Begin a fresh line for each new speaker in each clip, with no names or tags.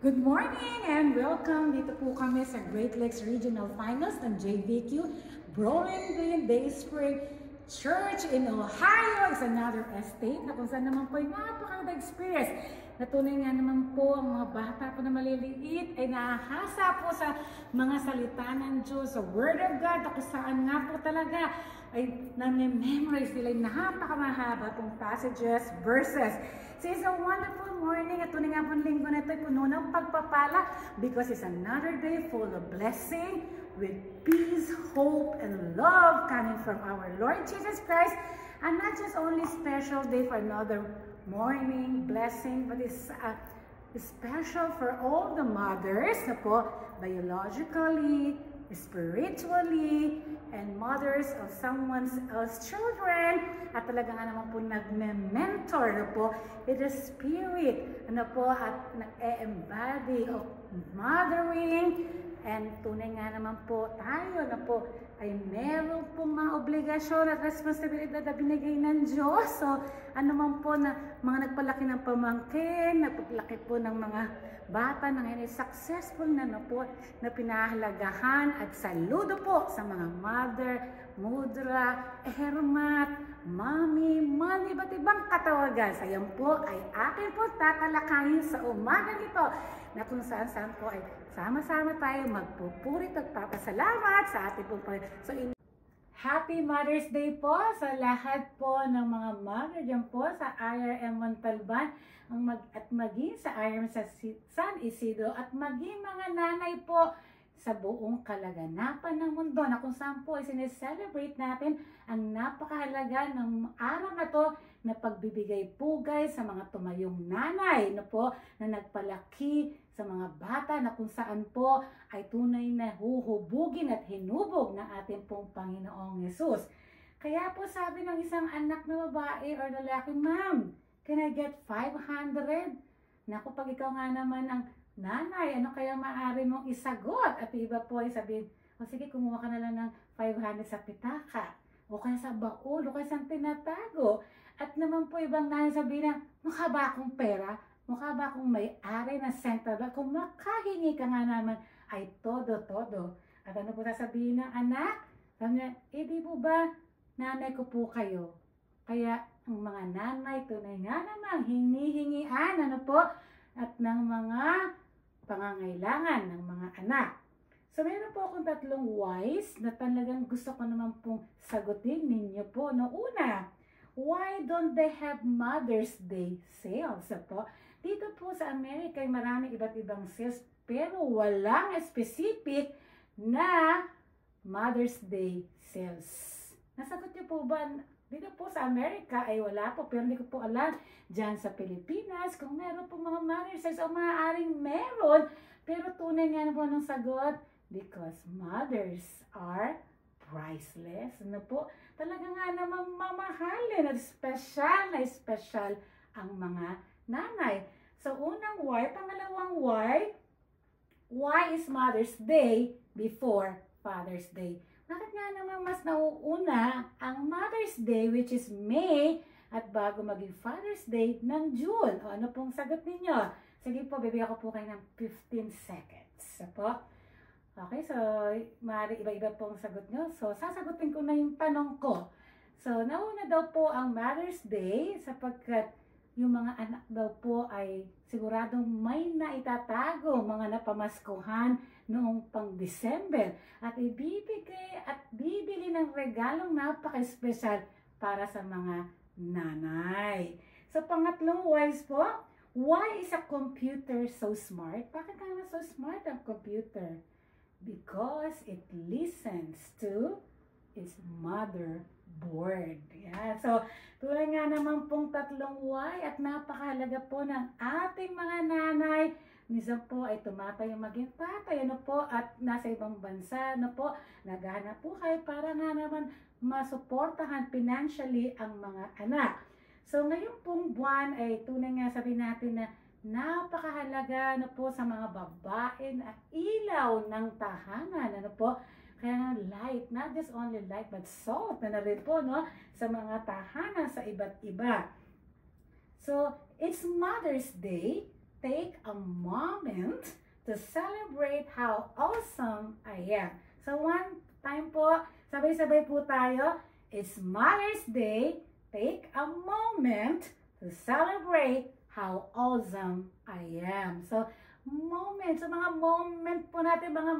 Good morning and welcome! Dito po kami sa Great Lakes Regional Finals ng JVQ Bowling Day Spring Church in Ohio. It's another estate na kung saan naman po ay napakaganda experience. Natunay nga naman po ang mga bata po na maliliit ay nahasa po sa mga salita ng Diyos, sa Word of God, kung saan nga po talaga ay nami-memorize nila yung napakamahaba pong passages, verses. So it's a wonderful morning at tunay nga po linggo na ito ay puno ng pagpapala because it's another day full of blessing with peace, hope, and love coming from our Lord Jesus Christ. And not just only special day for another morning blessing, but it's special for all the mothers na po, biologically, spiritually, and mothers of someone else's children, at talaga nga naman po nagme-mentor na po, it is spirit, ano po, at nag-e-embody of mothering, and tunay nga naman po tayo na po ay meron pong mga obligasyon at responsibilidad na binigay ng Diyos. So, ano man po na mga nagpalaki ng pamangkin, nagpalaki po ng mga bata na ngayon ay successful na po na pinahalagahan at saludo po sa mga mother, mudra, hermat, mami, man, iba't ibang katawagan. Sa yan po ay akin po tatalakayin sa umaga nito na kung saan po ay sama-sama tayo magpupuri at papasalamat sa ating pong So, Happy Mother's Day po sa lahat po ng mga mother dyan po sa IRM Montalban at maging sa IRM sa San Isidro at maging mga nanay po sa buong kalaganapan ng mundo na kung saan po ay sineselebrate natin ang napakahalaga ng araw na to na pagbibigay pugay sa mga tumayong nanay na po na nagpalaki sa mga bata na kung saan po ay tunay na huhubugin at hinubog ng ating pong Panginoong Yesus. Kaya po sabi ng isang anak na babae or lalaki, "Ma'am, can I get 500? Naku, pag ikaw nga naman ang nanay, ano kaya maaari mong isagot? At iba po ay sabihin, o sige, kumuha ka na lang ng 500 sa pitaka, o kaya sa baul, o kaya sa tinatago. At naman po ibang nanay sabihin na, mukha ba akong pera? Mukha ba akong may-ari ng central bank? Kung makahingi ka nga naman, ay todo-todo. At ano po sasabihin ng anak? Sabi niya, di po ba, nanay ko po kayo? Kaya ang mga nanay, tunay nga naman, hinihingian, ano po, at ng mga pangangailangan ng mga anak. So, meron po akong tatlong whys na talagang gusto ko naman pong sagutin ninyo po. No, una, why don't they have Mother's Day sales? So, po, dito po sa Amerika ay maraming iba't ibang sales pero walang specific na Mother's Day sales. Nasagot niyo po ba? Dito po sa Amerika ay wala po, pero hindi ko po alam dyan sa Pilipinas kung meron po mga Mother's Day o maaaring meron, pero tunay nga na po ng sagot because mothers are priceless. Ano po? Talaga nga naman mamahalin at special ang mga nanay. So, unang why, pangalawang why is Mother's Day before Father's Day? Bakit nga naman mas nauuna ang Mother's Day, which is May, at bago maging Father's Day ng June? O, ano pong sagot ninyo? Sige po, bibigyan ko po kayo ng 15 seconds. So po, okay, so maaari iba-iba pong sagot nyo. So, sasagutin ko na yung tanong ko. So, nauna daw po ang Mother's Day sapagkat yung mga anak daw po ay siguradong may naitatago, mga napamaskuhan noong pang December at ibibigay at bibili ng regalong napaka-espesyal para sa mga nanay. So, pangatlong whys po, why is a computer so smart? Bakit naman so smart ang computer? Because it listens to its motherboard. Yeah. So, tulad nga naman pong tatlong why at napakahalaga po ng ating mga nanay. Minsan po ay tumatay maging tatay, ano po, at nasa ibang bansa, ano po, naghahanap po kayo para nga naman masuportahan financially ang mga anak. So, ngayon pong buwan ay tunay nga sabihin natin na napakahalaga, ano po, sa mga babae na ilaw ng tahanan, ano po. Kaya light, not just only light, but salt na rin po, no, sa mga tahanan sa iba't iba. So, it's Mother's Day take a moment to celebrate how awesome I am. So one time po, sabay-sabay po tayo. It's Mother's Day. Take a moment to celebrate how awesome I am. So, moment. So, mga moment po natin, mga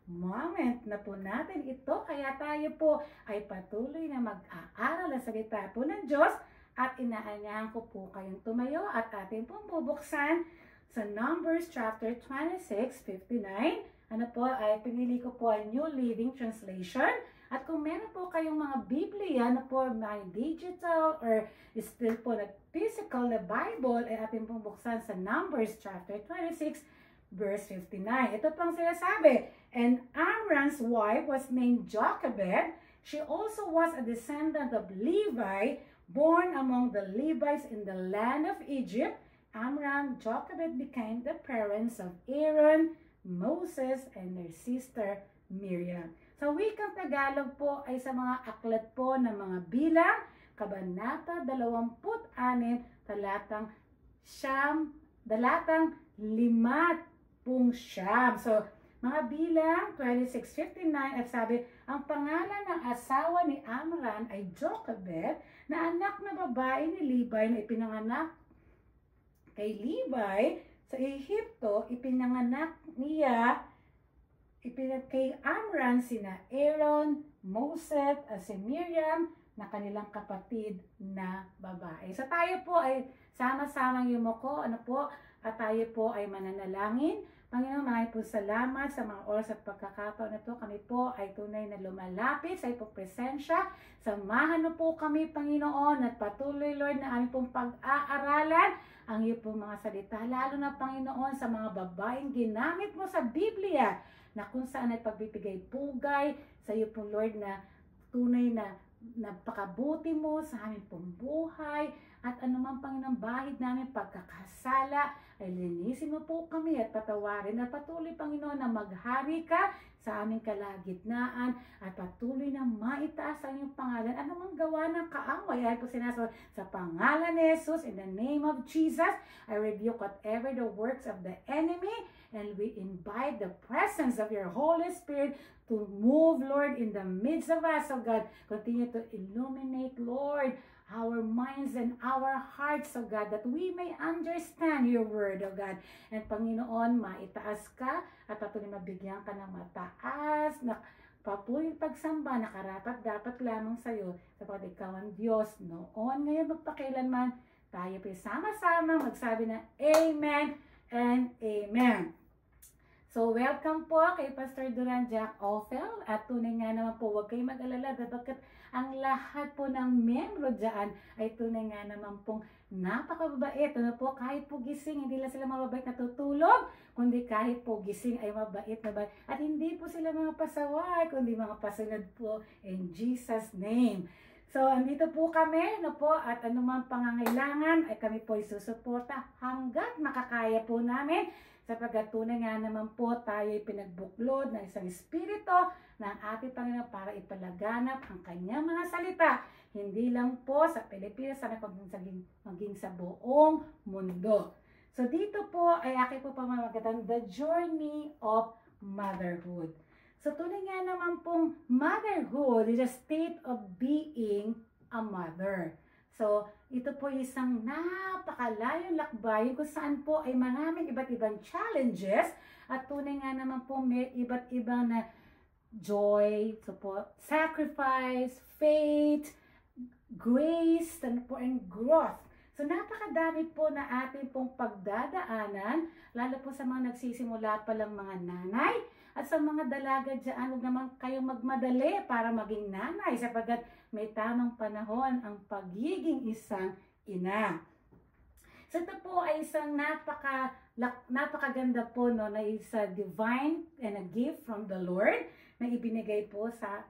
moment na po natin ito. Kaya tayo po ay patuloy na mag-aaral na salita po ng Diyos at inaanyahan ko po kayong tumayo at ating pong bubuksan sa Numbers chapter 26:59. Ano po, ay pinili ko po ang New Living Translation. At kung meron po kayong mga Biblia na po may digital or still po na physical na Bible, ay ating pong buksan sa Numbers chapter 26 verse 59. Ito pang sinasabi, and Amram's wife was named Jochebed. She also was a descendant of Levi, born among the Levites in the land of Egypt. Amram, Jochebed became the parents of Aaron, Moses, and their sister Miriam. Sa wikang Tagalog po ay sa mga aklat po ng mga bilang, Kabanata 26, talatang 50. So, mga bilang 26:59 at sabi, ang pangalan ng asawa ni Amram ay Jochebed, na anak na babae ni Levi na ipinanganak kay Levi sa Ehipto. Ipinanganak niya kay Amram sina Aaron, Moses, at si Miriam na kanilang kapatid na babae. So tayo po ay sama-samang yumuko, at tayo po ay mananalangin. Panginoon, maraming po salamat sa mga oras at pagkakataon na ito. Kami po ay tunay na lumalapit sa iyong presensya. Samahan mo po kami, Panginoon, at patuloy, Lord, na aming pong pag-aaralan ang iyong pong mga salita. Lalo na, Panginoon, sa mga babaeng ginamit mo sa Biblia, na kung saan ay pagbibigay pugay sa iyo po, Lord, na tunay na napakabuti mo sa aming pong buhay at anumang Panginoon bahid namin pagkakasala ay linisin mo po kami at patawarin at patuloy, Panginoon, na maghari ka sa aming kalagitnaan at patuloy na maitaas ang iyong pangalan. Anumang gawa ng kaaway ay po sinasabi sa pangalan ni Jesus, in the name of Jesus, I rebuke whatever the works of the enemy, and we invite the presence of your Holy Spirit to move, Lord, in the midst of us, oh God. Continue to illuminate, Lord, our minds and our hearts, oh God, that we may understand your word, oh God. And Panginoon, maitaas ka at patuloy mabigyan ka ng mataas na patuloy pagsamba na karapat dapat lamang sa iyo, sapagkat ikaw ang Diyos noon, ngayon, magpakailanman. Tayo po sama-sama magsabi na Amen and Amen. So, welcome po kay Pastor Duran Jack Ophel. At tunay nga naman po, huwag kayong mag-alala dahil ang lahat po ng membro dyan ay tunay nga naman pong napakababait. Ano po, kahit po gising, hindi lang sila mababait natutulog, kundi kahit po gising ay mabait na ba. At hindi po sila mga pasaway, kundi mga pasunod po in Jesus' name. So, andito po kami, at anumang pangangailangan ay kami po isusuporta hanggat makakaya po namin. Sapagkat tunay nga naman po tayo ay pinagbuklod ng isang espiritu ng ating Panginoon para ipalaganap ang kanyang mga salita. Hindi lang po sa Pilipinas, sana maging sa buong mundo. So dito po ay aking po pamamagatan, The Journey of Motherhood. So tunay nga naman pong motherhood is a state of being a mother. So, ito po isang napakalayong lakbay kung saan po ay maraming iba't ibang challenges at tunay nga naman po may iba't ibang na joy, so po, sacrifice, faith, grace, and growth. So, napakadami po na ating pong pagdadaanan, lalo po sa mga nagsisimula pa lang mga nanay. At sa mga dalaga dyan, huwag naman kayong magmadali para maging nanay sapagkat may tamang panahon ang pagiging isang ina. So ito po ay isang napakaganda po, na isa divine and a gift from the Lord na ibinigay po sa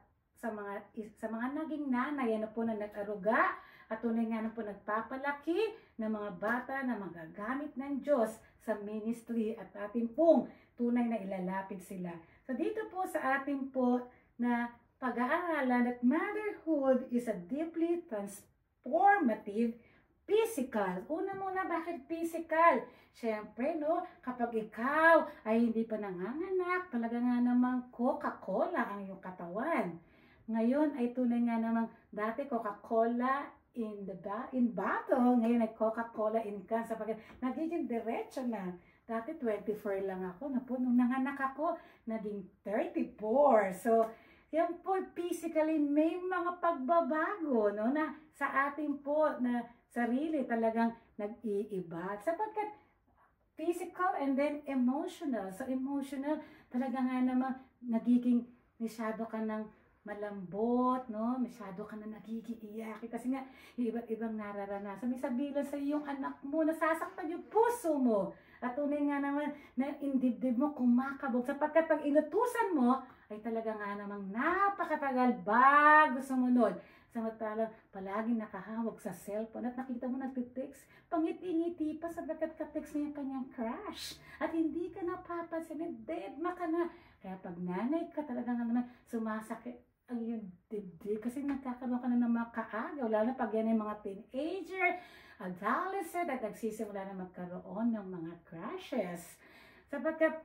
mga naging nanay, po na nag-aruga at tunay nga po nagpapalaki ng mga bata na magagamit ng Diyos sa ministry at ating pong tunay na ilalapit sila. So dito po sa ating po na pag-aaralan that motherhood is a deeply transformative physical. Una muna, bakit physical? Siyempre, no, kapag ikaw ay hindi pa nanganganak, talaga nga namang Coca-Cola ang iyong katawan. Ngayon ay tunay nga namang dati Coca-Cola in bottle, ngayon ay Coca-Cola in can, sapagkat nagiging diretso na. Dati 24 lang ako, nung nanganak ako, naging 34. So, yan po, physically, may mga pagbabago, no, na sa atin po na sarili talagang nag-iiba. Sapagkat physical and then emotional. So, emotional, talaga nga naman nagiging masyado ka ng malambot, no? Masyado ka na nagiging iyak. Kasi nga, yung iba't ibang nararanasan. May sabihin sa iyong anak mo, nasasaktan yung puso mo. At tunay nga naman na indibdib mo kumakabog. Sapagkat pag inutusan mo, ay talaga nga namang napakatagal bago sumunod. Samantalang palaging nakahawag sa cellphone at nakita mo nagtitext, pangiti-ngiti pa sapagkat ka-text niya yung kanyang crush. At hindi ka napapansin, dead ma ka na. Kaya pag nanay ka talaga nga naman sumasakit ang iyong dibdib kasi nagkakaroon ka na ng mga kaagaw, lalo na pag yan ay mga teenager, adolescent, at nagsisimula na magkaroon ng mga crushes. Sapagkat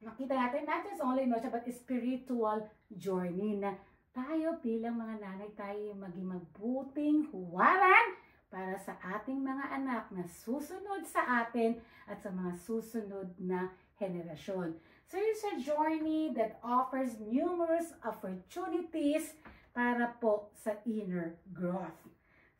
makita natin, not just only emotional, but spiritual journey na tayo bilang mga nanay, tayo maging mabuting huwaran para sa ating mga anak na susunod sa atin at sa mga susunod na henerasyon. So it's a journey that offers numerous opportunities para po sa inner growth.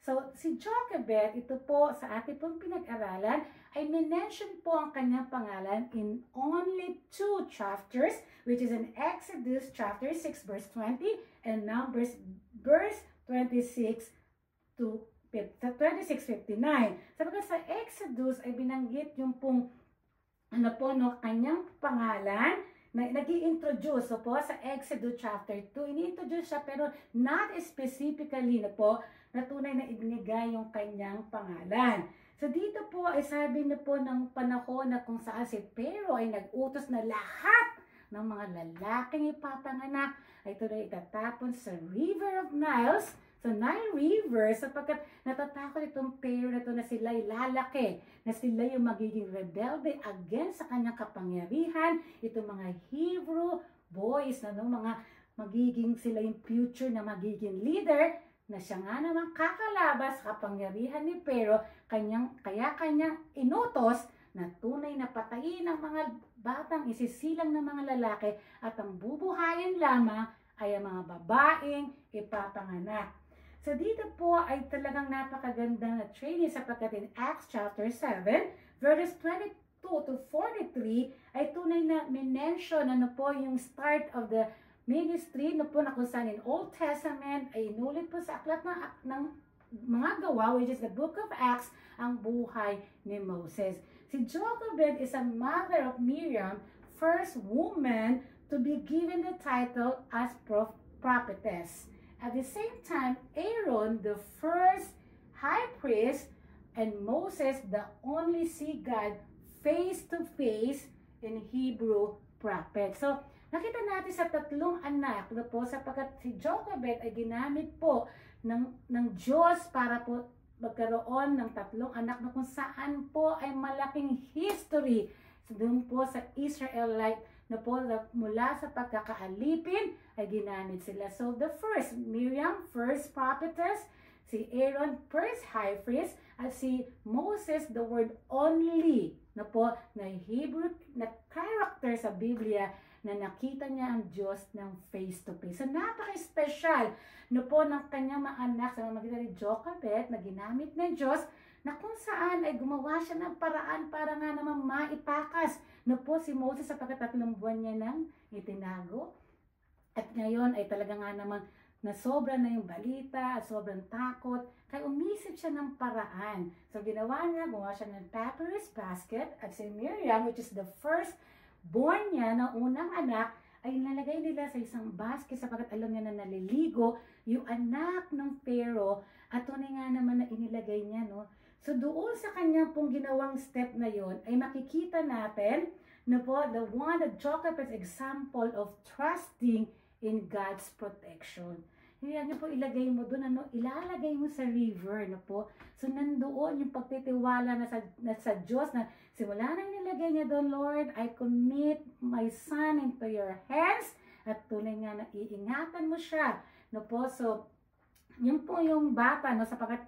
So si Jochebed, ito po sa ating pong pinag-aralan, ay minention po ang kanyang pangalan in only 2 chapters, which is in Exodus chapter 6 verse 20 and Numbers verse 26 to 26:59. Sapagkat sa Exodus ay binanggit yung pong kanyang pangalan na nag-i-introduce po sa Exodus chapter 2. Ini-introduce siya pero not specifically na po na tunay na ibinigay yung kanyang pangalan. So dito po ay sabi na po ng panahon na kung saan si Pharaoh ay nag-utos na lahat ng mga lalaking ipapanganak ay tunay itatapon sa River of Niles, sa Nile River, sapagkat natatakot itong Pharaoh na ito na sila ay lalaki, na sila yung magiging rebelde against sa kanyang kapangyarihan, itong mga Hebrew boys na mga magiging sila yung future na magiging leader, na siya nga naman kakalabas sa kapangyarihan ni Pharaoh, kaya kanyang inutos na tunay na patayin ang mga batang isisilang ng mga lalaki at ang bubuhayin lamang ay ang mga babaeng ipapanganak. So dito po ay talagang napakaganda na training sapagkat in Acts chapter 7, verses 22 to 43 ay tunay na minention po yung start of the ministry na po na kung saan in Old Testament ay inulit po sa aklat ng mga gawa, which is the book of Acts, ang buhay ni Moses. Si Jochebed is a mother of Miriam, first woman to be given the title as prophetess. At the same time, Aaron, the first high priest, and Moses, the only see God face-to-face in Hebrew prophet. So, nakita natin sa tatlong anak na po sapagkat si Jochebed ay ginamit po ng Diyos para po magkaroon ng tatlong anak na kung saan po ay malaking history. So, doon po sa Israelite na po mula sa pagkakaalipin ay ginamit sila. So the first, Miriam, first prophetess, si Aaron, first high priest, at si Moses, the word only na po na Hebrew na character sa Biblia na nakita niya ang Diyos ng face-to-face. So napaka-special na po ng kanyang mga anak sa magitan ni Jochebed na ginamit ng Diyos na kung saan ay gumawa siya ng paraan para nga naman maitakas na po si Moses sa pagkatatlong buwan niya nang itinago. At ngayon ay talaga nga naman na sobra na yung balita at sobrang takot. Kaya umisip siya ng paraan. So ginawa niya, gumawa siya ng papyrus basket at si Miriam, which is the first born niya na unang anak, ay nalagay nila sa isang basket sapagkat alam niya na naliligo yung anak ng Pharaoh at tunay nga naman na inilagay niya, no? So doon sa kanyang pong ginawang step na yon ay makikita natin na po the one that Jochebed's example of trusting in God's protection. Kaya niyo po ilagay mo doon, ilalagay mo sa river, po. So nandoon yung pagtitiwala na sa Diyos na simula na nilagay niya doon, Lord, I commit my son into your hands at tunay nga na iingatan mo siya, po. So yun po yung bata, sapagkat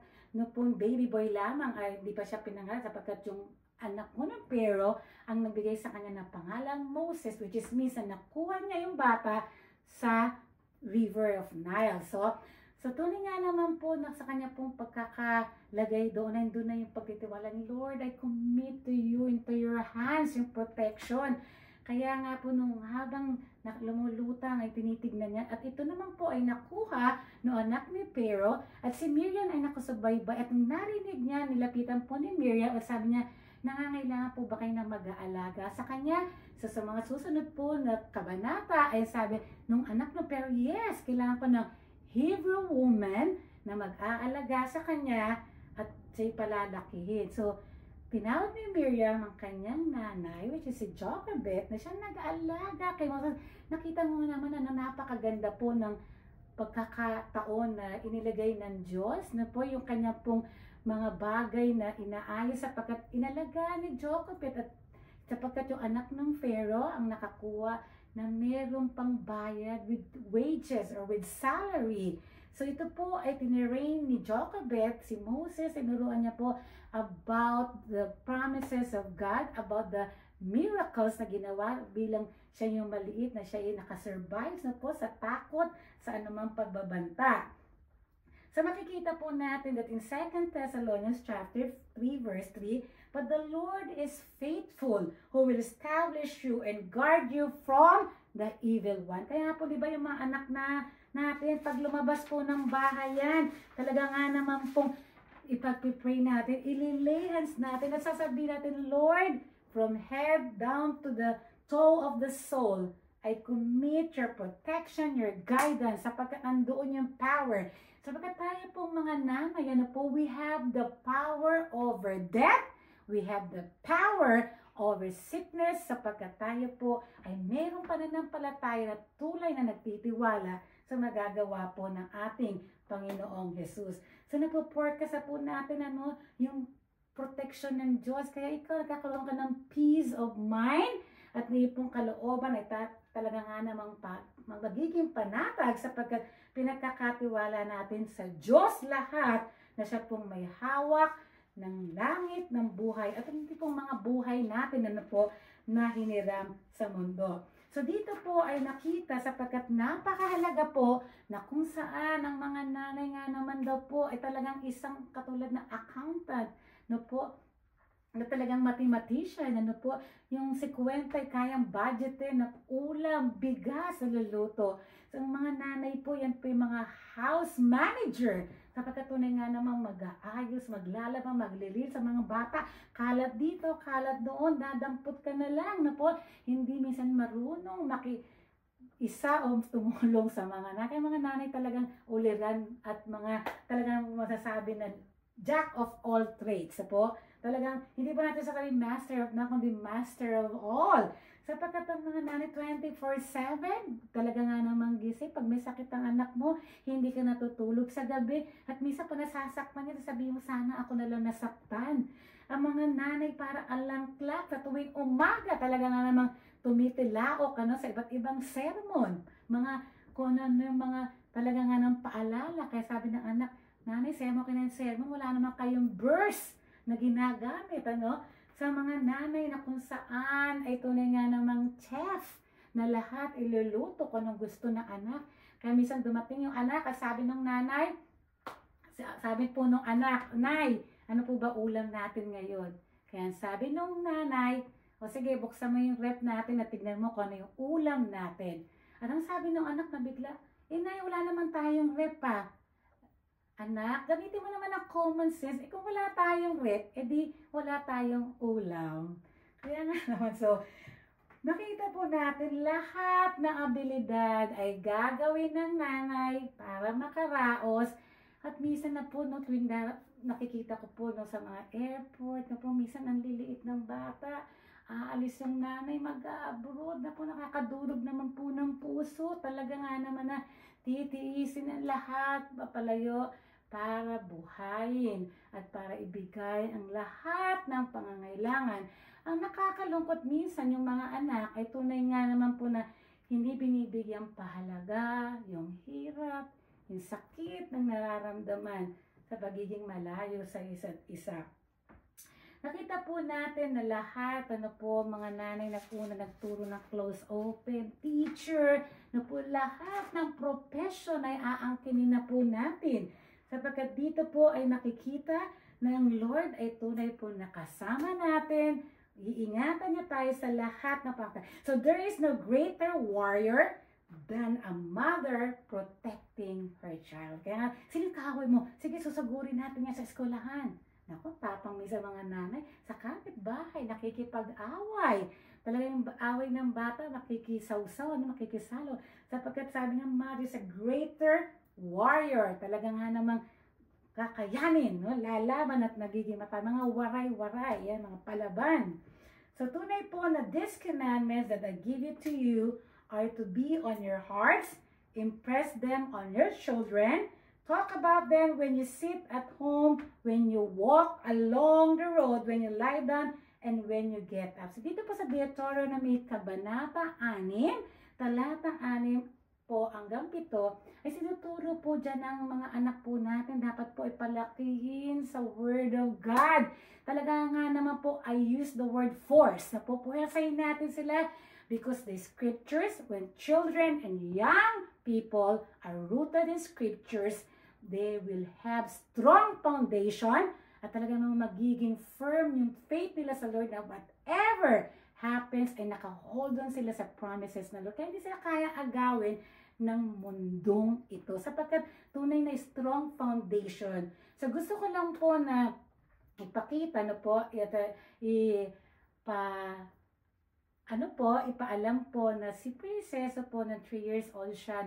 po yung baby boy lamang ay hindi pa siya pinangalan sapagkat yung anak mo ng pero ang nagbigay sa kanya ng pangalang Moses, which is means na nakuha niya yung bata sa River of Nile. So tunay nga naman po na sa kanya pong pagkakalagay doon na yung pagtitiwala ni Lord, I commit to you into your hands, yung protection. Kaya nga po nung habang lumulutang ay tinitignan niya at ito naman po ay nakuha no anak ni Pero at si Miriam ay nakasubaybay at narinig niya, nilapitan po ni Miriam at sabi niya, nangangailangan po ba kayo na mag-aalaga sa kanya? So sa mga susunod po na kabanata ay sabi nung anak na Pero, yes, kailangan po ng Hebrew woman na mag-aalaga sa kanya at siya'y palalakihin. So tinawag ni Miriam ang kanyang nanay, which is si Jochebed, na siya nag-aalaga kay Moses. Nakita mo naman na napakaganda po ng pagkakataon na inilagay ng Diyos na po yung kanya pong mga bagay na inaayos sapagkat inalaga ni Jochebed at sapagkat yung anak ng Pharaoh ang nakakuha na meron pang bayad with wages or with salary. So ito po ay tinirain ni Jochebed, si Moses, inuruan niya po about the promises of God, about the miracles na ginawa bilang siya yung maliit na siya ay nakasurvive na po sa takot sa anumang pagbabanta. So makikita po natin that in 2 Thessalonians chapter 3 verse 3, but the Lord is faithful who will establish you and guard you from the evil one. Kaya po di ba yung mga anak natin, pag lumabas po ng bahay yan, talaga nga naman pong ipag-pray natin, ililay hands natin at sasabihin natin, Lord, from head down to the toe of the soul, I commit your protection, your guidance, sapagkat nandoon yung power. Sapagkat tayo pong mga nanay, we have the power over death, we have the power over sickness, sapagkat tayo po ay mayroong pananampalataya na tulay na nagtitiwala sa magagawa po ng ating Panginoong Jesus. So nagpo-forecast po natin yung protection ng Diyos. Kaya ikaw nagkakaroon ka ng peace of mind at may pong kalooban ay talaga nga namang magiging panatag sapagkat pinagkakatiwala natin sa Diyos lahat na siya pong may hawak ng langit, ng buhay at hindi pong mga buhay natin na hiniram sa mundo. So dito po ay nakita sapagkat napakahalaga po na kung saan ang mga nanay nga naman daw po ay talagang isang katulad na accountant, na talagang mathematician, yung si Kwenta ay kayang budgetin na ulam, bigas, luluto. So ang mga nanay po, yan po yung mga house manager. Sapagkat tunay nga namang mag-aayos, maglalaba, maglilinis sa mga bata. Kalat dito, kalat doon, dadampot ka na lang hindi minsan marunong isa o tumulong sa mga nanay. Mga nanay talagang uliran at mga talagang masasabi na jack of all trades. Talagang hindi pa natin sasabihin master of none, kundi master of all. Sapagkat ang mga nanay 24/7, talaga nga namang gising. Pag may sakit ang anak mo, hindi ka natutulog sa gabi. At minsan pa nasasaktan niya, sabihin mo sana ako na lang nasaktan. Ang mga nanay para alarm clock sa tuwing umaga, talaga nga namang tumitilaok sa iba't ibang sermon. Kung ano yung mga talaga nga ng paalala. Kaya sabi ng anak, nanay, sermon ka ng sermon, wala naman kayong verse na ginagamit, sa mga nanay na kung saan ay tunay nga namang chef na lahat iluluto kung anong gusto ng anak. Kaya minsan dumating yung anak at sabi ng nanay, sabi po nung anak, Nay, ano po ba ulam natin ngayon? Kaya sabi nung nanay, o sige, buksan mo yung rep natin at tignan mo kung ano yung ulam natin. At ang sabi ng anak na bigla, Nay, wala naman tayong rep pa. Anak, gamitin mo naman ang common sense. Kung wala tayong rep, edi wala tayong ulam. Kaya nga naman, so, nakita po natin lahat ng abilidad ay gagawin ng nanay para makaraos. At minsan na po, tuwing nakikita ko po sa mga airport, minsan ang liliit ng bata, aalis yung nanay mag-abroad nakakadurog naman po ng puso. Talaga nga naman na titiisin ang lahat, papalayo para buhayin at para ibigay ang lahat ng pangangailangan. Ang nakakalungkot minsan yung mga anak ay tunay nga naman po na hindi binibigyang pahalaga, yung hirap, yung sakit ng nararamdaman sa pagiging malayo sa isa't isa. Nakita po natin na lahat, mga nanay na po na nagturo ng close open, teacher, po lahat ng profession ay aangkinin na po natin. Sapagkat dito po ay nakikita na ang Lord ay tunay po nakasama natin, iingatan niya tayo sa lahat ng pangkat. So there is no greater warrior than a mother protecting her child. Kaya nga, sino kaaway mo? Sige, susagurin natin yan sa eskwelahan. Naku, tapang may sa mga nanay, sa kapitbahay, nakikipag-away. Talagang away ng bata, nakikisawsaw, nakikisalo. Sapagkat sabi nga, mother is a greater warrior. Talagang nga namang kakayanin, lalaban at nagiging mga waray-waray, yan, mga palaban. So tunay po na these commandments that I give it to you are to be on your hearts, impress them on your children, talk about them when you sit at home, when you walk along the road, when you lie down, and when you get up. So dito po sa Deuteronomy, Kabanata 6, talata 6 po hanggang 7, ay sinuturo po dyan ng mga anak po natin. Dapat po ipalakihin sa Word of God. Talaga nga naman po, I use the word force. Napupuhasayin natin sila because the scriptures, when children and young people are rooted in scriptures, they will have strong foundation at talagang magiging firm yung faith nila sa Lord na whatever happens ay nakahold on sila sa promises na Lord. Kaya hindi sila kaya agawin ng mundong ito sapagkat tunay na strong foundation. So gusto ko lang po na ipakita ipaalam po na si Prinsesa po na 3 years old siya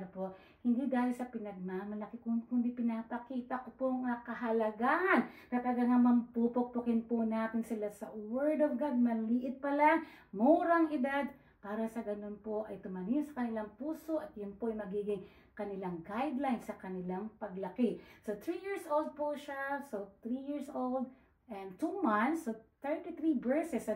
hindi dahil sa pinagmamalaki kundi pinapakita ko po ang kahalagahan na talagang mampupukpukin po natin sila sa Word of God, maliit pa lang, murang edad, para sa ganun po ay tumanim sa kanilang puso at yun po ay magiging kanilang guideline sa kanilang paglaki. So 3 years old po siya, so 3 years old and 2 months, so 33 verses,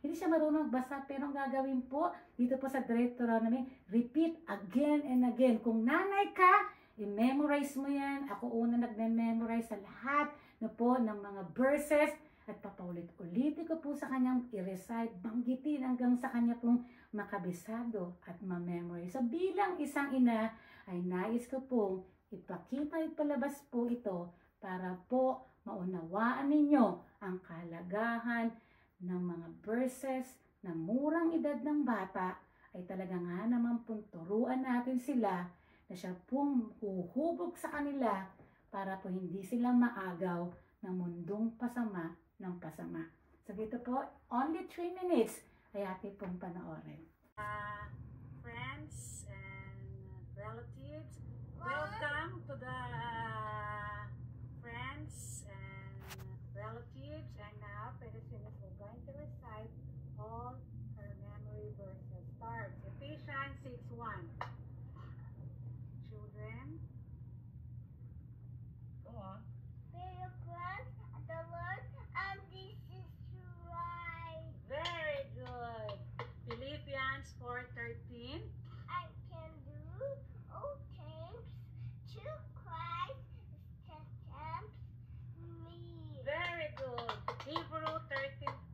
hindi siya marunong magbasa, pero ang gagawin po, dito po sa Deuteronomy, repeat again and again. Kung nanay ka, i-memorize mo yan. Ako una nag-memorize sa lahat ng mga verses, at papaulit-ulitin ko po sa kanyang i-recite, banggitin hanggang sa kanya pong makabisado at ma-memorize. So bilang isang ina, ay nais ko po ipalabas po ito para po maunawaan ninyo ang kahalagahan ng mga verses na murang edad ng bata ay talaga nga naman pong turuan natin sila na siya pong huhubog sa kanila para po hindi sila maagaw ng mundong pasama ng pasama. So dito po, only 3 minutes ay ating pong panoorin. Friends and relatives, welcome to the friends and relatives, and now Peresinus we're going to recite all her memory verses. Start Ephesians 6:1. Children, go on. The Lord, and this is right. Very good. Philippians 4:13. I can do all things through Christ strengthens me. Very good. Hebrew 13:5.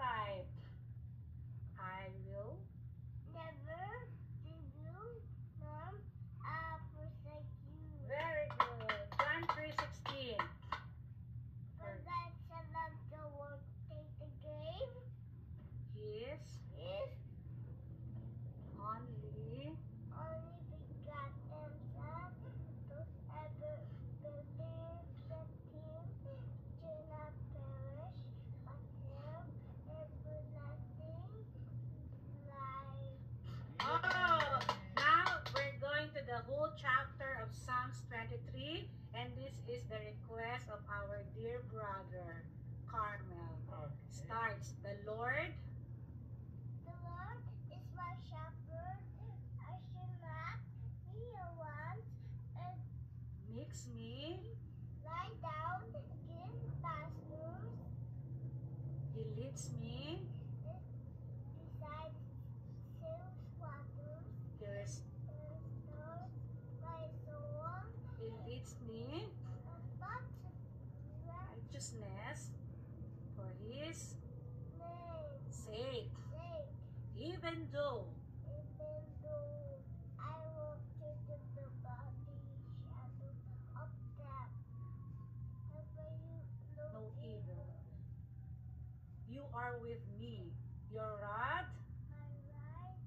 are with me. Your rod,
my right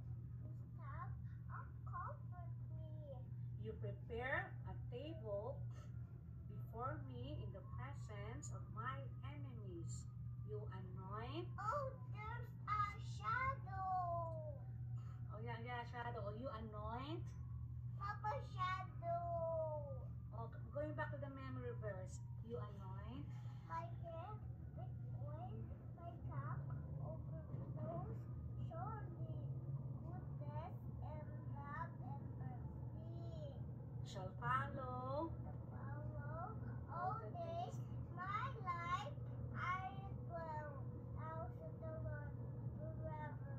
staff, comfort me.
You prepare a table before me in the presence of my enemies. You anoint.
Oh, there's a shadow.
Oh yeah, shadow. You anoint.
Papa, shadow.
Oh, going back to the memory verse. You anoint
My head with oil, my cup overflows. Surely goodness and love and mercy
shall follow
follow all days my life. I dwell house of the Lord forever.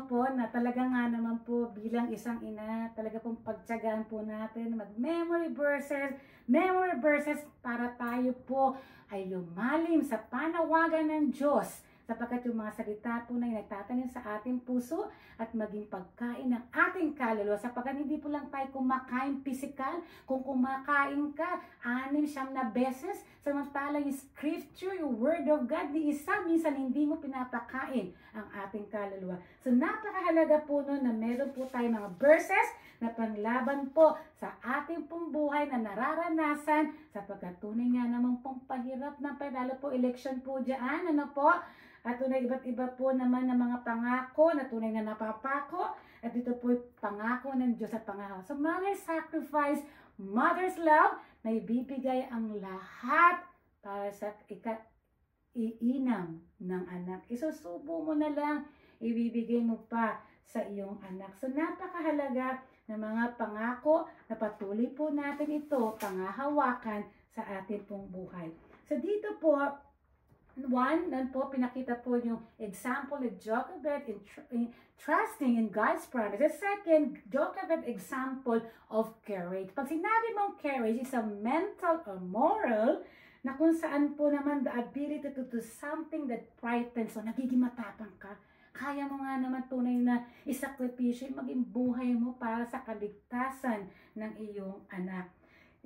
po na talaga nga naman po bilang isang ina, talaga pong pagtyagaan po natin mag-memory verses para tayo po ay lumalim sa panawagan ng Diyos. Sapagkat yung mga salita po na nagtatanim sa ating puso at maging pagkain ng ating kaluluwa. Sapagkat hindi po lang tayo kumakain physical, kung kumakain ka 6-7 na beses, samantalang yung scripture, yung word of God, di isa, minsan hindi mo pinapakain ang ating kaluluwa. So napakahalaga po nun na meron po tayo mga verses na panglaban po sa ating pong buhay na nararanasan sapagkat tunay nga naman pong pahirap na lalo po election po dyan, ano po? At tunay iba't iba po naman ng mga pangako na tunay na napapako. At ito po pangako ng Diyos at pangako. So mother's sacrifice, mother's love, na ibibigay ang lahat para sa iinam ng anak. Isusubo mo na lang, ibibigay mo pa sa iyong anak. So napakahalaga ng mga pangako na patuloy po natin ito pangahawakan sa ating pong buhay. So dito po, nan po, pinakita po yung example of Jochebed in trusting in God's promise. The second, Jochebed example of courage. Pag sinabi mong courage is a mental or moral na kung saan po naman the ability to do something that frightens. So, nagiging matapang ka. Kaya mo nga naman tunay na isakripisyo yung maging buhay mo para sa kaligtasan ng iyong anak.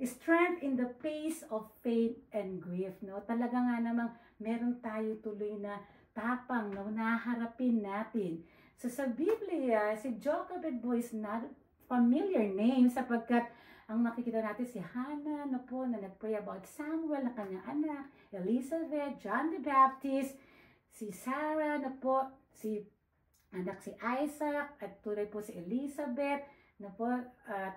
Strength in the face of pain and grief, no? Talaga nga namang meron tayo tuloy na tapang na naharapin natin. So sa Biblia, si Jochebed is not familiar name sapagkat ang makikita natin si Hannah na po na nag-pray about Samuel na kanyang anak, Elizabeth, John the Baptist, si Sarah na po, si anak si Isaac, at tunay po si Elizabeth, na po,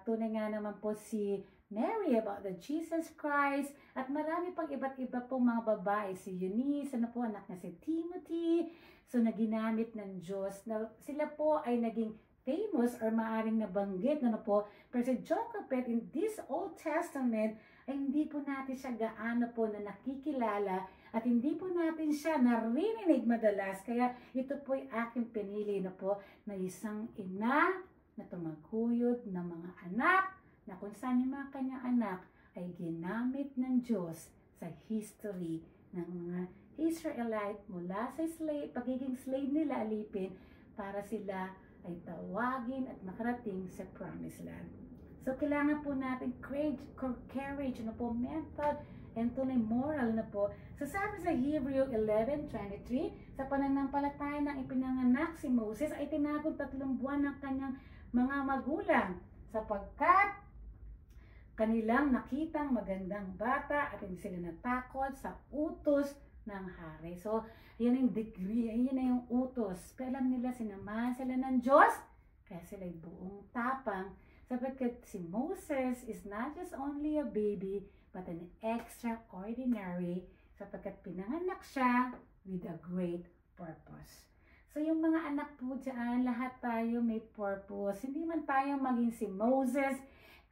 tunay nga naman po si Mary about the Jesus Christ, at marami pang iba't iba pong mga babae, si Eunice, ano po, anak na si Timothy, so na ginamit ng Diyos, na sila po ay naging famous or maaring nabanggit, ano po, pero si Jochebed in this Old Testament, ay hindi po natin siya gaano po na nakikilala, at hindi po natin siya naririnig madalas, kaya ito po ay aking pinili na po, na isang ina, na tumaguyod ng mga anak, na kung saan yung mga kanyang anak ay ginamit ng Diyos sa history ng mga Israelite mula sa pagiging slave nila alipin para sila ay tawagin at makarating sa Promised Land. So kailangan po natin courage na po, mental and tunay moral na po. So sabi sa Hebrew 11:23, sa pananampalataya ng ipinanganak si Moses ay tinagod 3 buwan ng kanyang mga magulang sapagkat kanilang nakitang magandang bata at hindi sila natakot sa utos ng hari. So, yan yung degree, yan na yung utos. Pero alam nila, sinamahan sila ng Diyos, kaya sila'y buong tapang. Sapagkat si Moses is not just only a baby, but an extraordinary, sapagkat pinanganak siya with a great purpose. So, yung mga anak po dyan, lahat tayo may purpose. Hindi man tayo maging si Moses,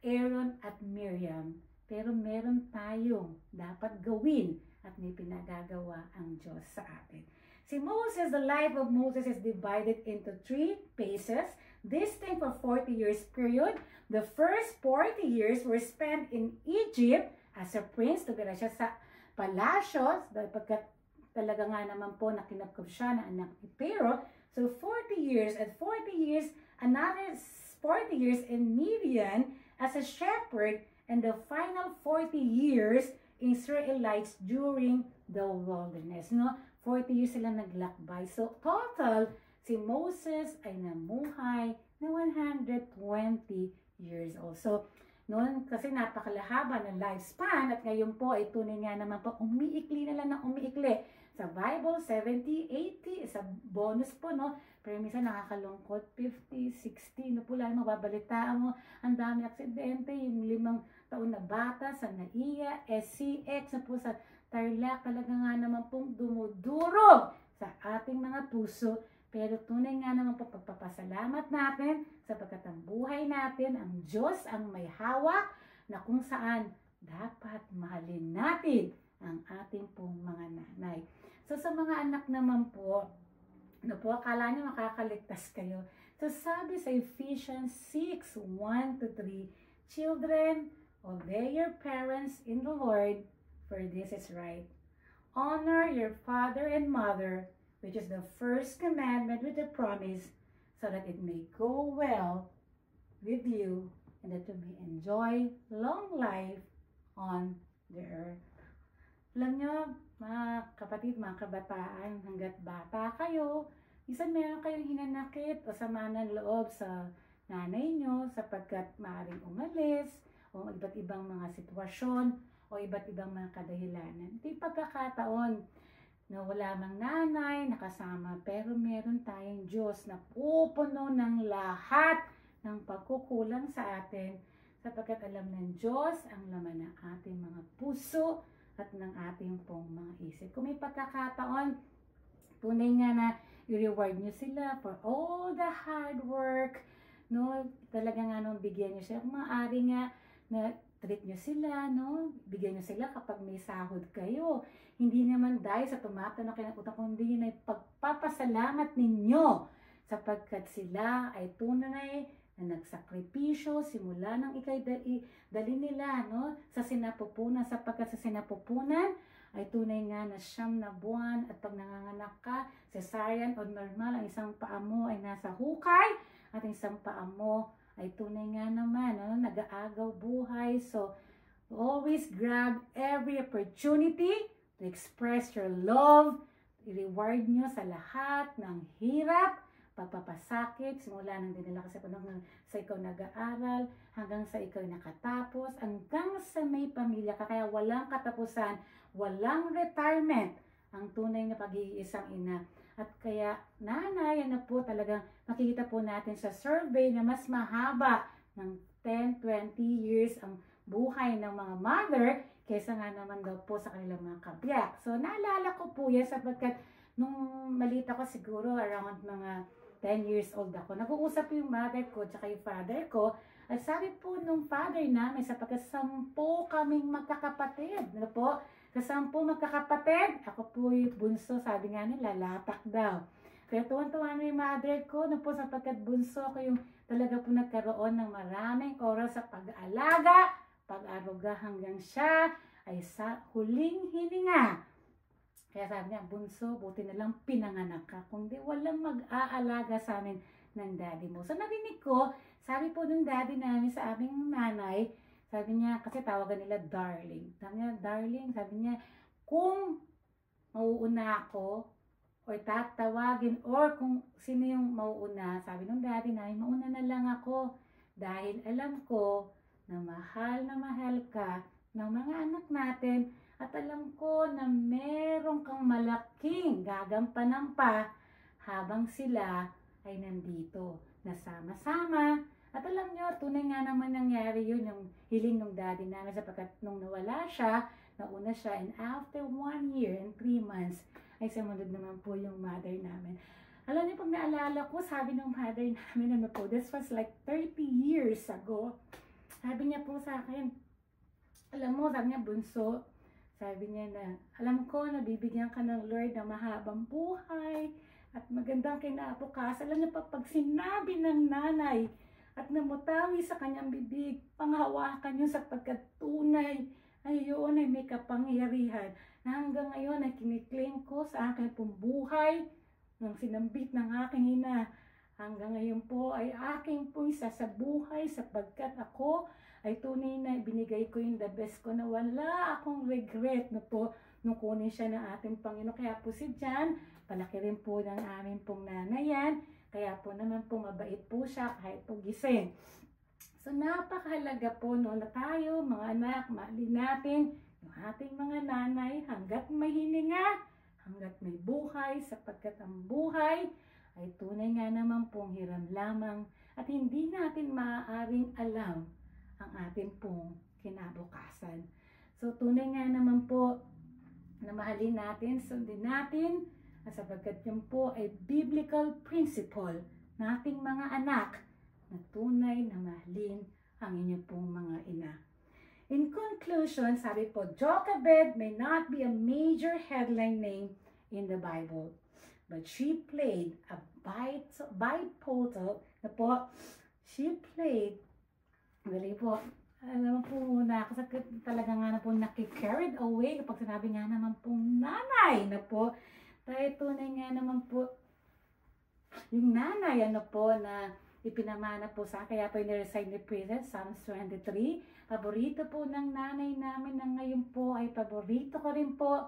Aaron at Miriam, pero meron tayong dapat gawin at may pinagagawa ang Diyos sa atin. Si Moses, the life of Moses is divided into 3 phases, distinct for 40 years period. The first 40 years were spent in Egypt as a prince, tumira siya sa palasyos, pagkat talaga nga naman po nakinapkap siya na anak ni Pharaoh. So 40 years, at 40 years, another 40 years in Midian, as a shepherd, and the final 40 years Israelites during the wilderness. No? 40 years sila naglakbay. So total, si Moses ay namuhay na 120 years old. So noon kasi napakalahaba ng lifespan at ngayon po ay tunay nga naman po umiikli na lang ng umiikli. Sa Bible, 70, 80, sa bonus po, no? Pero minsan nakakalungkot, 50, 60, no po lang mababalitaan mo, ang dami aksidente, yung 5 taon na bata sa NAIA, SCX, na po sa Tarlac, talaga nga naman pong dumudurog sa ating mga puso. Pero tunay nga naman po pagpapasalamat natin sapagkat ang buhay natin, ang Diyos ang may hawak na kung saan dapat mahalin natin ang ating pong mga nanay. So sa mga anak naman po, ano po, akala niyo makakaligtas kayo. So sabi sa Ephesians 6:1-3, children, obey your parents in the Lord, for this is right. Honor your father and mother, which is the first commandment with a promise, so that it may go well with you and that you may enjoy long life on the earth. Alam nyo, mga kapatid, mga kabataan, hanggat bata kayo, minsan meron kayong hinanakit o sama ng loob sa nanay nyo sapagkat maaaring umalis o iba't ibang mga sitwasyon o iba't ibang mga kadahilanan. Ito yung pagkakataon na wala mang nanay nakasama, pero meron tayong Diyos na pupuno ng lahat ng pagkukulang sa atin sapagkat alam ng Diyos ang laman ng ating mga puso at ng ating pong mga isip. Kung may pagkakataon, tunay nga na i-reward nyo sila for all the hard work, no? Talaga nga nung bigyan nyo sila. Kung maaari nga na treat nyo sila, no? Bigyan nyo sila kapag may sahod kayo. Hindi naman dahil sa tumatanong kayo ng utang, kundi yun ay pagpapasalamat ninyo sapagkat sila ay tunay na nagsakripisyo simula nang ikay dali nila, no? Sa sinapupunan, sapagkat sa sinapupunan ay tunay nga na 9 na buwan at pag nanganganak ka, cesarean o normal, ang isang paa mo ay nasa hukay at ang isang paa mo ay tunay nga naman, no? Nag-aagaw buhay. So always grab every opportunity to express your love, i-reward nyo sa lahat ng hirap, pagpapasakit, simula nang dinala ka sa panahon sa ikaw nag-aaral, hanggang sa ikaw nakatapos, hanggang sa may pamilya ka, kaya walang katapusan, walang retirement, ang tunay na pag-iisang ina. At kaya nanay, ano po talagang makikita po natin sa survey na mas mahaba ng 10-20 years ang buhay ng mga mother kaysa nga naman daw po sa kanilang mga kabiyak. So naalala ko po yan sapagkat nung maliit ako siguro around mga 10 years old ako, nag-uusap yung mother ko at yung father ko, at sabi po nung father namin, sapagkat 10 kaming magkakapatid, ano po, sa 10 magkakapatid, ako po yung bunso, sabi nga nila, lapak daw. Kaya tuwan-tuwan yung mother ko, ano po, sapagkat bunso ko yung talaga po nagkaroon ng maraming oras sa pag-aalaga, pag-aruga hanggang siya ay sa huling hininga. Kaya sabi niya, bunso, buti na lang pinanganak ka, kundi walang mag-aalaga sa amin ng daddy mo. So narinig ko, sabi po ng daddy namin sa aming nanay, sabi niya, kasi tawagan nila darling. Sabi niya, darling, sabi niya, kung mauuna ako, or tatawagin, or kung sino yung mauuna, sabi ng daddy namin, mauna na lang ako. Dahil alam ko na mahal ka ng mga anak natin, at alam ko na meron kang malaking gagampanan pa habang sila ay nandito, nasama-sama. At alam nyo, tunay nga naman nangyari yun, yung hiling ng daddy namin sapagkat nung nawala siya, nauna siya, and after 1 year and 3 months, ay sumunod naman po yung mother namin. Alam niyo, pag naalala ko, sabi ng mother namin, ano po, this was like 30 years ago. Sabi niya po sa akin, alam mo, sabi niya, bunso, sabi niya na, alam ko na bibigyan ka ng Lord na mahabang buhay at magandang kinabukasan. Alam niya, pag sinabi ng nanay at namutawi sa kanyang bibig, panghawakan niyo sapagkat tunay, ayun ay may kapangyarihan na hanggang ngayon ay kiniklaim ko sa aking pong buhay ng sinambit ng aking ina. Hanggang ngayon po ay aking pong isasabuhay sapagkat ako ay tunay na binigay ko yung the best ko na wala akong regret na po nung kunin siya ng ating Panginoon. Kaya po si John, palaki rin po ng aming pong nanay yan. Kaya po naman po mabait po siya kahit po gising. So napakahalaga po no, na tayo mga anak, mahalin natin yung ating mga nanay hanggat may hininga, hanggat may buhay, sapagkat ang buhay ay tunay nga naman pong hiram lamang at hindi natin maaaring alam ang ating pong kinabukasan. So tunay nga naman po na mahalin natin, sundin natin, sapagkat yun po ay biblical principle na ating mga anak na tunay na mahalin ang inyong pong mga ina. In conclusion, sabi po, Jochebed may not be a major headline name in the Bible, but she played a bipolar na po, she played, dali po, alam po muna, kasi talaga nga na po nakikarried away kapag sinabi nga naman po nanay na po, tayo tunay nga naman po, yung nanay ano po na ipinamana po sa kaya po in-recite ni Princess, Psalms 23, paborito po ng nanay namin na ngayon po ay paborito ko rin po.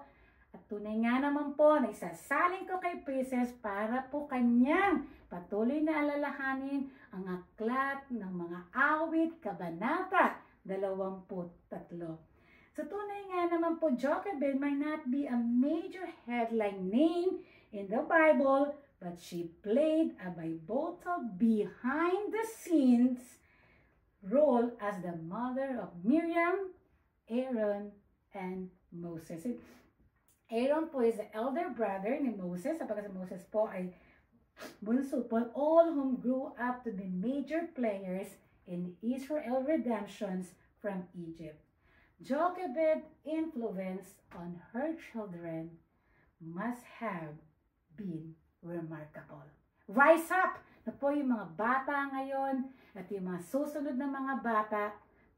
At tunay nga naman po na isasaling ko kay Princess para po kanyang patuloy na alalahanin ang aklat ng mga awit, kabanata 23. So tunay nga naman po, Jochebed might not be a major headline name in the Bible, but she played a pivotal behind the scenes role as the mother of Miriam, Aaron, and Moses. Aaron po is the elder brother ni Moses, sapagkat si Moses po ay bunso po, all whom grew up to be major players in Israel redemptions from Egypt. Jochebed's influence on her children must have been remarkable. Rise up na po yung mga bata ngayon at yung mga susunod na mga bata,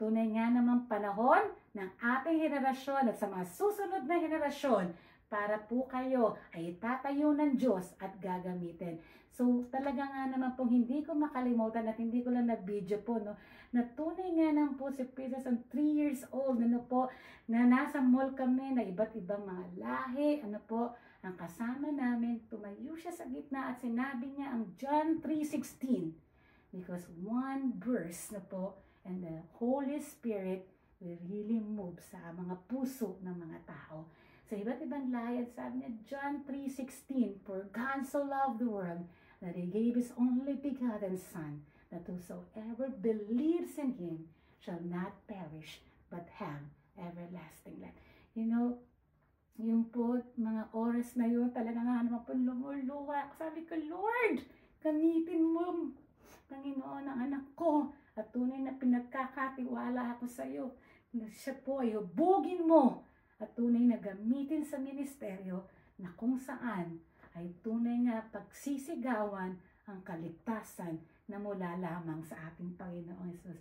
tunay nga namang panahon ng ating henerasyon at sa mga susunod na henerasyon para po kayo ay itatayo ng Diyos at gagamitin. So talaga nga naman po hindi ko makalimutan at hindi ko lang na-video po, no, na tunay nga naman po si Princess ang 3 years old, ano po, na nasa mall kami na iba't ibang mga lahi, ano po, ang kasama namin, tumayo siya sa gitna at sinabi niya ang John 3:16 because one verse na po and the Holy Spirit will really move sa mga puso ng mga tao. Sa iba't ibang lahi, sabi niya, John 3:16, for God so loved the world that He gave His only begotten Son, that whosoever believes in Him shall not perish, but have everlasting life. You know, yung po, mga oras na yun, talaga nga naman po lumuluwa. Sabi ko, Lord, gamitin mo, Panginoon, ang anak ko, at tunay na pinagkakatiwala ako sa iyo. Siya po ay hubugin mo, at tunay na gamitin sa ministeryo na kung saan ay tunay nga pagsisigawan ang kaligtasan na mula lamang sa ating Panginoong Jesus.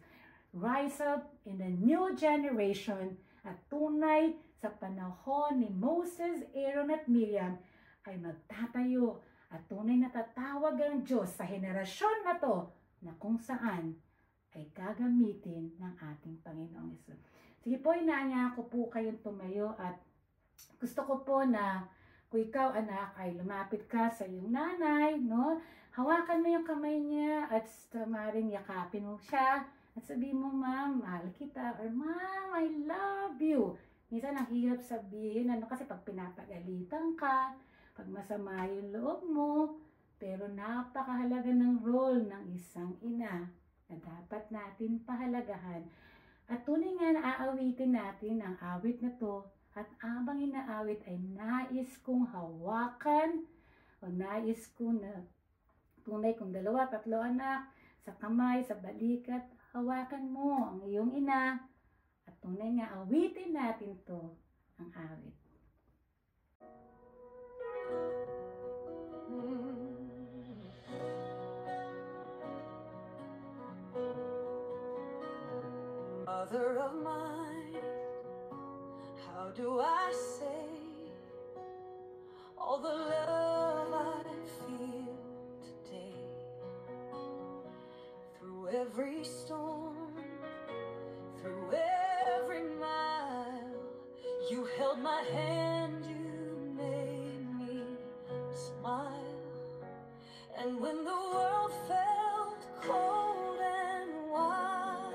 Rise up in the new generation at tunay sa panahon ni Moses, Aaron at Miriam ay magtatayo at tunay na tatawag ang Diyos sa henerasyon na to na kung saan ay gagamitin ng ating Panginoong Jesus. Sige po, inaanya ko po kayong tumayo at gusto ko po na kung ikaw anak ay lumapit ka sa iyong nanay, no? Hawakan mo yung kamay niya at maring yakapin mo siya at sabihin mo, Ma'am, mahal kita, or Ma'am, I love you. Minsan ang hirap sabihin, ano, kasi pag pinapagalitan ka, pag masama yung loob mo, pero napakahalaga ng role ng isang ina na dapat natin pahalagahan. At tunay nga na aawitin natin ang awit na to, at abang inaawit ay nais kong hawakan o nais ko na tunay kong 2, 3 anak sa kamay, sa balikat, hawakan mo ang iyong ina at tunay nga awitin natin to, ang awit.
Mother of mine, how do I say all the love I feel today? Through every storm, held my hand, you made me smile. And when the world felt cold and wide,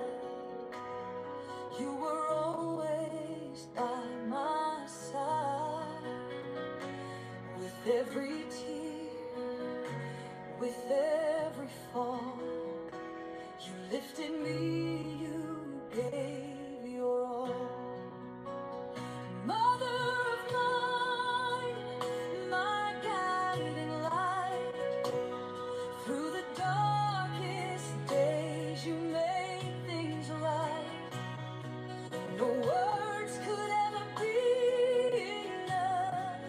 you were always by my side. With every tear, with every fall, you lifted me, you gave your all. Mother of mine, my guiding light, through the darkest days you made things right. No words could ever be enough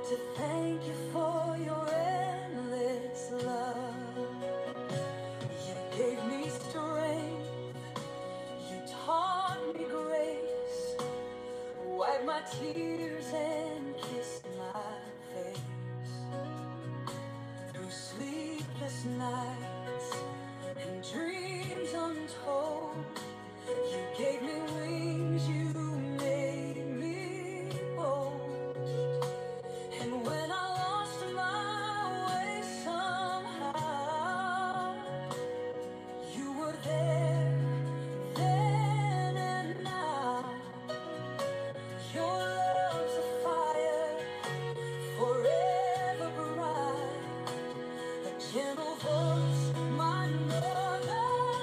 to thank you for your endless love. You gave me strength, you taught me grace, wiped my tears and kissed my face. Through sleepless nights and dreams untold, you gave me wings, you made me bold. And when I lost my way somehow, you were there, then and now. Your love's a fire, forever bright, a gentle voice, my northern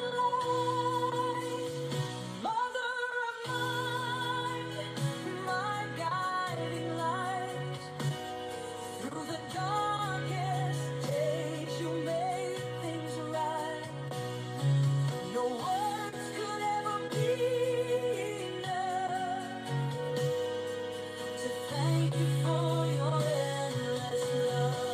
light. Mother of mine, my guiding light, through the darkest days you made things right. No words could ever be enough to thank you for your endless love.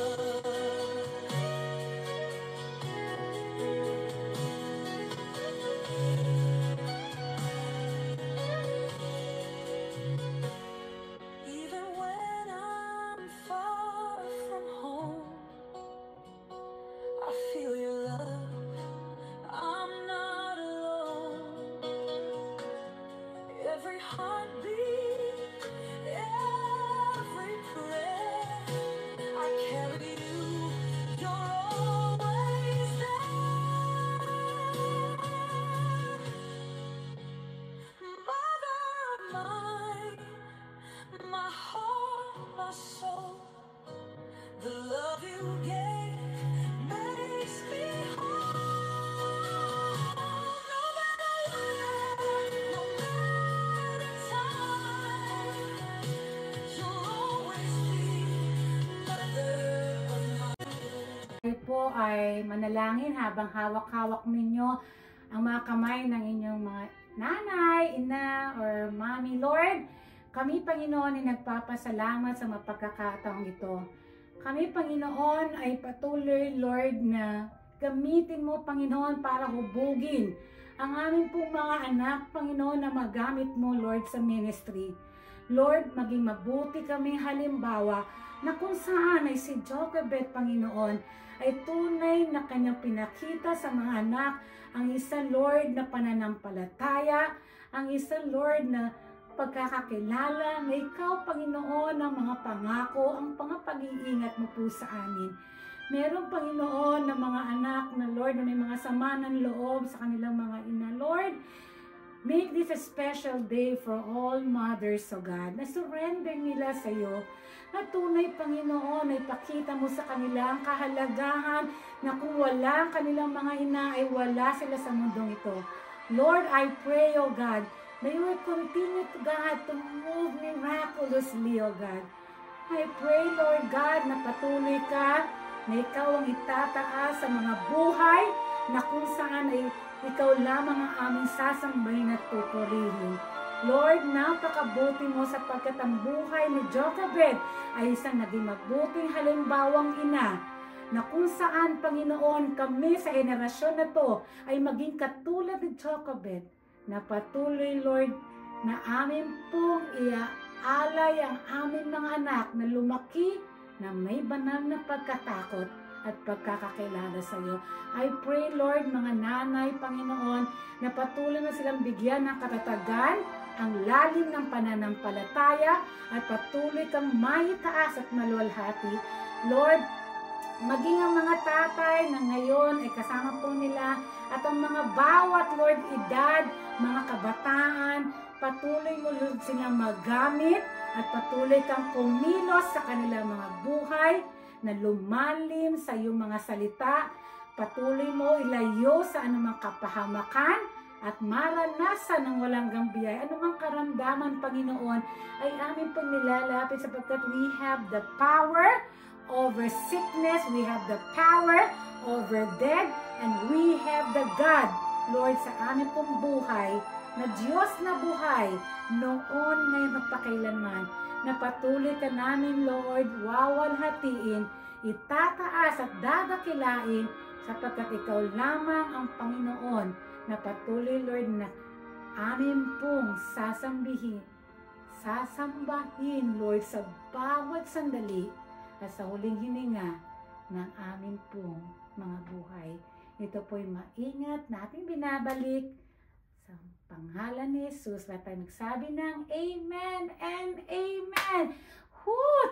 Even when I'm far from home, I feel your love, I'm not alone. Every heartbeat, every prayer, I carry you, you're always there. Mother of mine, my heart, my soul, the love you gave makes me whole. No matter what, no matter time, you'll always be mother of mine.
Tayo po ay manalangin habang hawak-hawak ninyo ang mga kamay ng inyong mga nanay, ina, or mommy. Lord, kami, Panginoon, ay nagpapasalamat sa mapagkakataong ito. Kami, Panginoon, ay patuloy, Lord, na gamitin mo, Panginoon, para hubugin ang aming pong mga anak, Panginoon, na magamit mo, Lord, sa ministry. Lord, maging mabuti kaming halimbawa na kung saan ay si Jochebed, Panginoon, ay tunay na kanyang pinakita sa mga anak ang isang Lord na pananampalataya, ang isang Lord na pagkakakilala na ikaw, Panginoon, ang mga pangako, ang pag-iingat mo po sa amin. Meron, Panginoon, na mga anak na Lord na may mga sama ng loob sa kanilang mga ina. Lord, make this a special day for all mothers, O God, na surrender nila sa iyo. Na tunay, Panginoon, ay pakita mo sa kanila ang kahalagahan na kung wala ang kanilang mga ina ay wala sila sa mundong ito. Lord, I pray, O God, na you will continue to God to move miraculously, O God. I pray, Lord God, na patuloy ka, na ikaw ang itataas sa mga buhay, na kung saan ay ikaw lamang ang aming sasambahin at pupurihin. Lord, napakabuti mo sapagkat ang buhay ni Jochebed ay isang naging mabuting halimbawang ina, na kung saan, Panginoon, kami sa henerasyon na to ay maging katulad ni Jochebed, na patuloy, Lord, na amin pong iaalay ang aming mga anak na lumaki na may banal na pagkatakot at pagkakakilala sa iyo. I pray, Lord, mga nanay, Panginoon, na patuloy na silang bigyan ng katatagan ang lalim ng pananampalataya at patuloy kang maitaas at maluwalhati. Lord, maging ang mga tatay na ngayon ay kasama po nila at ang mga bawat, Lord, edad, mga kabataan, patuloy mo, Lord, silang magamit at patuloy kang kumilos sa kanilang mga buhay na lumalim sa iyong mga salita. Patuloy mo ilayo sa anumang kapahamakan at maranasan ng walang gambiyay. Anumang karamdaman, Panginoon, ay amin pong nilalapit sapagkat we have the power over sickness, we have the power over death, and we have the God, Lord, sa amin pong buhay, na Diyos na buhay, noon, ngayon, magpakailanman, na patuloy ka namin, Lord, wawalhatiin, itataas at dadakilain, sapagkat ikaw lamang ang Panginoon, na patuloy, Lord, na amin pong sasambahin, Lord, sa bawat sandali at sa huling hininga ng amin pong mga buhay. Ito po'y maingat natin binabalik sa pangalan ni Jesus. Lahat tayo magsabi ng Amen and Amen.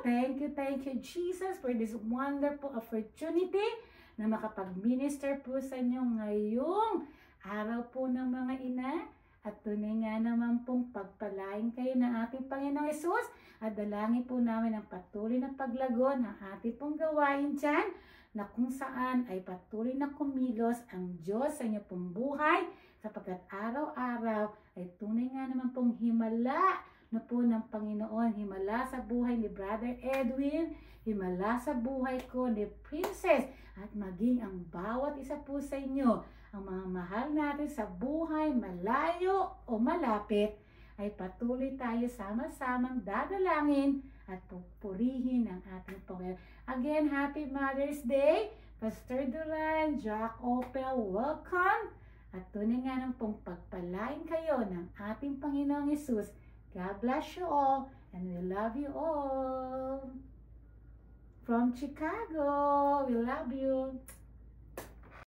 Thank you, Jesus, for this wonderful opportunity na makapag-minister po sa inyo ngayong araw po ng mga ina, at tunay nga naman pong pagpalain kayo ng ating Panginoong Hesus, at dalangin po namin ang patuloy na paglago ng ating pong gawain dyan, na kung saan ay patuloy na kumilos ang Diyos sa inyo pong buhay, sapagkat araw-araw ay tunay nga naman pong himala na po ng Panginoon, himala sa buhay ni Brother Edwin, himala sa buhay ko ni Princess, at maging ang bawat isa po sa inyo, ang mga mahal natin sa buhay, malayo o malapit, ay patuloy tayo sama-samang dadalangin at pupurihin ang ating Panginoon. Again, Happy Mother's Day! Pastor Duran, Jack Opel, welcome! At tunay nga ng pong pagpalain kayo ng ating Panginoong Hesus. God bless you all, and we love you all. From Chicago, we love you.